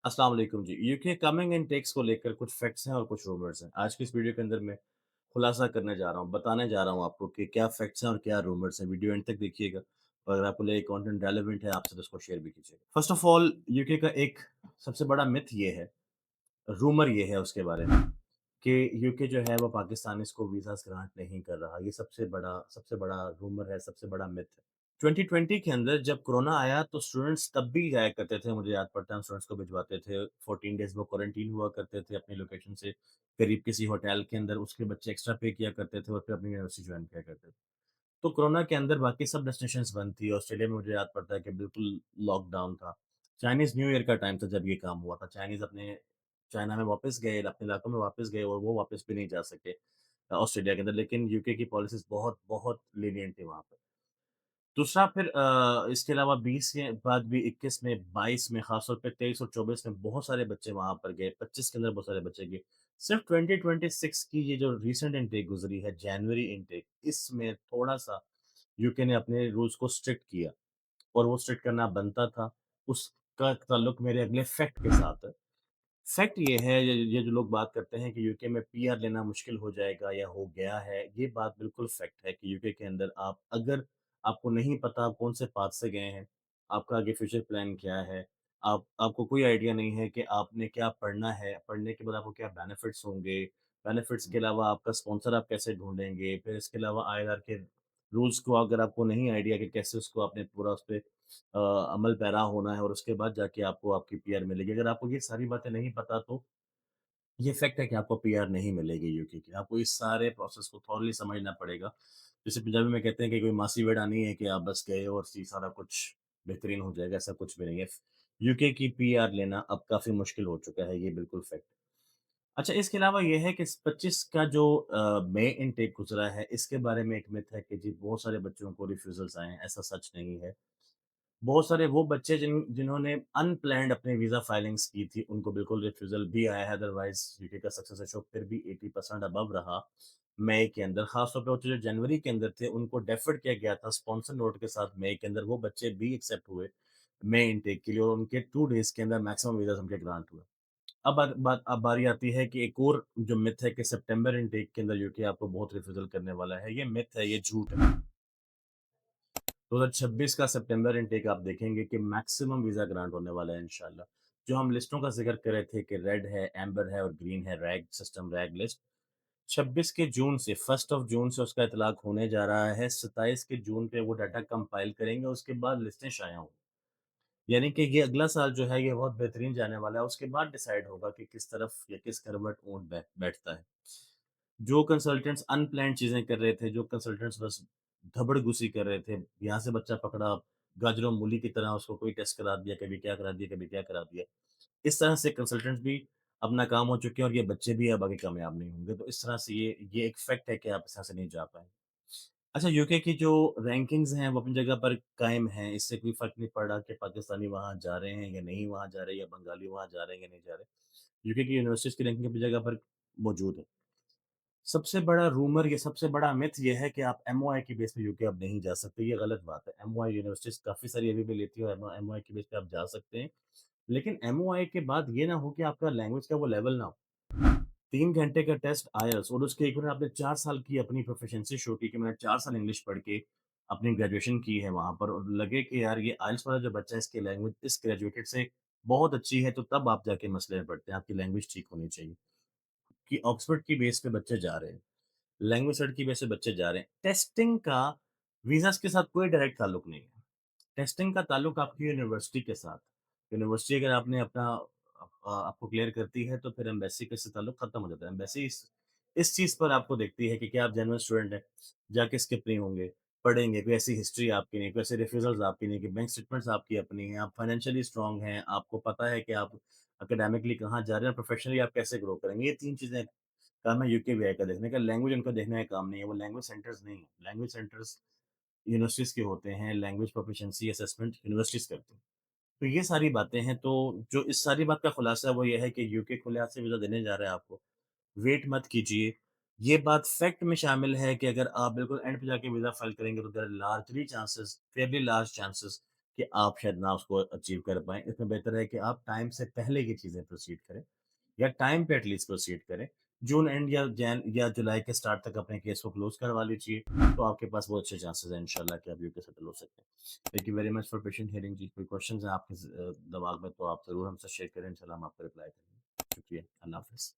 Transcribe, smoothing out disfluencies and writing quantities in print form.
अस्सलाम वालेकुम जी। UK coming in takes को लेकर कुछ फैक्ट्स हैं और कुछ रूमर्स हैं। आज की इस वीडियो के अंदर मैं खुलासा करने जा रहा हूँ, बताने जा रहा हूँ आपको कि क्या फैक्ट्स हैं और क्या रूमर्स हैं। वीडियो एंड तक देखिएगा और अगर आपको लगे कंटेंट रेलेवेंट है आपसे तो उसको शेयर भी कीजिएगा। फर्स्ट ऑफ ऑल यूके का एक सबसे बड़ा मिथ ये है, रूमर ये है उसके बारे में कि यूके जो है वो पाकिस्तानीज़ को वीज़ास ग्रांट नहीं कर रहा। ये सबसे बड़ा रूमर है, सबसे बड़ा मिथ है। 2020 के अंदर जब कोरोना आया तो स्टूडेंट्स तब भी जाया करते थे, मुझे याद पड़ता है हम स्टूडेंट्स को भिजवाते थे। 14 डेज़ वो क्वारंटीन हुआ करते थे अपनी लोकेशन से करीब किसी होटल के अंदर, उसके बच्चे एक्स्ट्रा पे किया करते थे और फिर अपनी यूनिवर्सिटी जॉइन किया करते थे। तो कोरोना के अंदर बाकी सब डेस्टिनेशंस बंद थी। ऑस्ट्रेलिया में मुझे याद पड़ता है कि बिल्कुल लॉकडाउन था। चाइनीज़ न्यू ईयर का टाइम था जब ये काम हुआ था। चाइनीज़ अपने चाइना में वापस गए, अपने इलाकों में वापस गए और वो वापस भी नहीं जा सके ऑस्ट्रेलिया के अंदर। लेकिन यूके की पॉलिसीज़ बहुत, बहुत लीनिएंट थी वहाँ पे। दूसरा फिर इसके अलावा 20 के बाद भी 21 में, 22 में, ख़ास तौर पे 23 और 24 में बहुत सारे बच्चे वहाँ पर गए। 25 के अंदर बहुत सारे बच्चे गए। सिर्फ़ 2026 की ये जो रीसेंट इनटेक गुज़री है, जनवरी इनटेक, इसमें थोड़ा-सा यूके ने अपने रूल्स को स्ट्रिक्ट किया और वो स्ट्रिक्ट करना बनता था। उसका ताल्लुक मेरे अगले फैक्ट के साथ है। फैक्ट ये है, ये जो लोग बात करते हैं कि यूके में पीआर लेना मुश्किल हो जाएगा या हो गया है, ये बात बिल्कुल फैक्ट है कि यूके के अंदर आप अगर आपको नहीं पता आप कौन से पाथ से गए हैं, आपका आगे फ्यूचर प्लान क्या है, आपको कोई आइडिया नहीं है कि आपने क्या पढ़ना है, पढ़ने के बाद आपको क्या बेनिफिट्स होंगे, बेनिफिट्स के अलावा आपका स्पॉन्सर आप कैसे ढूँढेंगे, फिर इसके अलावा आईआर के रूल्स को अगर आपको नहीं आइडिया कि कैसे उसको आपने पूरा उसपे अमल पैरा होना है और उसके बाद जाके आपको आपकी पीआर मिलेगी। अगर आपको ये सारी बातें नहीं पता तो ये फैक्ट है कि आपको पीआर नहीं मिलेगी यूके की। आपको इस सारे प्रोसेस को थॉरली समझना पड़ेगा। जैसे पंजाबी में कहते हैं कि कोई मासी वेड़ा नहीं है कि आप बस गए और सी सारा कुछ बेहतरीन हो जाएगा, ऐसा कुछ भी नहीं है। यूके की पीआर लेना अब काफ़ी मुश्किल हो चुका है, ये बिल्कुल फैक्ट है। अच्छा, इसके अलावा ये है कि इस 25 का जो मई इनटेक गुज़रा है, इसके बारे में एक मिथ है कि जी बहुत सारे बच्चों को रिफ्यूज़ल्स आए हैं, ऐसा सच नहीं है। बहुत सारे वो बच्चे जिन्होंने अनप्लैन्ड अपने वीज़ा फाइलिंग्स की थी, उनको बिल्कुल रिफ्यूज़ल भी आया है, अदरवाइज़ यूके का सक्सेस रेशो फिर भी 80% अबव रहा मई के अंदर। ख़ास तौर पे वो जो जनवरी के अंदर थे, उनको डेफर्ड किया गया था स्पॉन्सर नोट के साथ मई के अंदर, वो बच्चे भी एक्सेप्ट हुए मई इनटेक के लिए और उनके 2 डेज़ के अंदर मैक्सिमम वीज़ाज़ उनके ग्रांट हुए। अब बारी आती है कि एक और जो मिथ है कि सितंबर इनटेक के अंदर यूके आपको बहुत रिफ्यूज़ल करने वाला है, ये मिथ है, ये झूठ है। 2026 का सितंबर इनटेक आप देखेंगे कि मैक्सिमम वीज़ा ग्रांट होने वाला है इंशाल्लाह। जो हम लिस्टों का ज़िक्र कर रहे थे कि रेड है, एम्बर है और ग्रीन है, रैग सिस्टम, रैग लिस्ट, 26 के जून से 1st ऑफ जून से उसका इतलाक होने जा रहा है। 27 के जून पे वो डाटा कंपाइल करेंगे, उसके बाद लिस्टें शाया होंगी। यानी कि ये अगला साल जो है ये बहुत बेहतरीन जाने वाला है, उसके बाद डिसाइड होगा कि किस तरफ या किस करवट ऊँट बैठता है। जो कंसल्टेंट्स अनप्लैन्ड चीज़ें कर रहे थे, जो कंसल्टेंट्स बस धबड़घुसी कर रहे थे, यहाँ से बच्चा पकड़ा, गाजरों मूली की तरह उसको कोई टेस्ट करा दिया, कभी क्या करा दिया, कभी क्या करा दिया। इस तरह से कंसल्टेंट्स भी अब नाकाम हो चुके हैं और ये बच्चे भी अब आगे कामयाब नहीं होंगे। तो इस तरह से ये एक फैक्ट है कि आप इस तरह से नहीं जा पाएँगे। अच्छा, यूके की जो रैंकिंग्स हैं वो अपनी जगह पर कायम हैं, इससे कोई फ़र्क नहीं पड़ रहा कि पाकिस्तानी वहाँ जा रहे हैं या नहीं वहाँ जा रहे, या बंगाली वहाँ जा रहे हैं या नहीं जा रहे। यूके की यूनिवर्सिटीज़ की रैंकिंग अपनी जगह पर मौजूद है। सबसे बड़ा रूमर या सबसे बड़ा मिथ ये है कि आप एमओआई की बेस पे यूके अब नहीं जा सकते, ये गलत बात है। एमओआई यूनिवर्सिटीज़ काफ़ी सारी अभी भी लेती है और एमओआई की बेस पे आप जा सकते हैं। लेकिन एमओआई के बाद ये ना हो कि आपका लैंग्वेज का वो लेवल ना हो। 3 घंटे का टेस्ट आईएलटीएस और उसके इक्वल आपने 4 साल की अपनी प्रोफिशिएंसी शो की कि मैंने 4 साल इंग्लिश पढ़ के अपनी ग्रेजुएशन की है वहाँ पर, और लगे कि यार ये आईएलटीएस वाला जो बच्चा है इसकी लैंग्वेज इस ग्रेजुएटेड से बहुत अच्छी है, तो तब आप जाके मसले में पड़ते हैं, आपकी लैंग्वेज ठीक होनी चाहिए। कि ऑक्सफोर्ड की बेस पे बच्चे जा रहे हैं, लैंग्वेज सेट की बेस पे बच्चे जा रहे हैं। टेस्टिंग का वीज़ास के साथ कोई डायरेक्ट ताल्लुक नहीं है। टेस्टिंग का ताल्लुक आपकी यूनिवर्सिटी के साथ। यूनिवर्सिटी अगर आपने अपना आपको क्लियर करती है तो फिर एम्बेसी के से ताल्लुक खत्म हो जाता है। एम्बेसी इस चीज़ पर आपको देखती है कि क्या आप जेन्युइन स्टूडेंट हैं, जाके स्किप नहीं होंगे, पढ़ेंगे, कोई ऐसी हिस्ट्री आपकी नहीं, कोई ऐसे रिफ्यूज़ल्स आपकी नहीं, कि बैंक स्टेटमेंट्स आपकी अपनी हैं, आप फाइनेंशियली स्ट्रॉन्ग हैं, आपको पता है कि आप एकेडमिकली कहाँ जा रहे हैं और प्रोफेशनली आप कैसे ग्रो करेंगे। ये 3 चीज़ें काम है यूके वीआई का देखने का, लैंग्वेज उनका देखने का काम नहीं है, वो लैंग्वेज सेंटर्स नहीं है। लैंग्वेज सेंटर्स यूनिवर्सिटीज़ के होते हैं, लैंग्वेज प्रोफिशिएंसी असेसमेंट यूनिवर्सिटीज़ करती हैं। तो ये सारी बातें हैं, तो जो इस सारी बात का खुलासा है वो ये है कि यूके खुले हाथ से वीज़ा देने जा रहा है आपको, वेट मत कीजिए। ये बात फैक्ट में शामिल है कि अगर आप बिल्कुल एंड पे जाके वीज़ा फाइल करेंगे तो there are largely chances, fairly large chances कि आप शायद ना उसको अचीव कर पाएँ। इसमें बेहतर है कि आप टाइम से पहले ये चीज़ें प्रोसीड करें या टाइम पे एटलीस्ट प्रोसीड करें। जून एंड या या जुलाई के स्टार्ट तक अपने केस को क्लोज़ करवा लीजिए, तो आपके पास बहुत अच्छे चांसेज़ हैं इंशाल्लाह कि आप यूके सेटल हो सकते हैं। Thank you very much for patient hearing जी। कोई क्वेश्चन्स हैं आपके दिमाग में तो आप ज़रूर हमसे शेयर करें, इंशाल्लाह हम आपको रिप्लाई करेंगे। शुक्रिया, अल्लाह हाफ़िज़।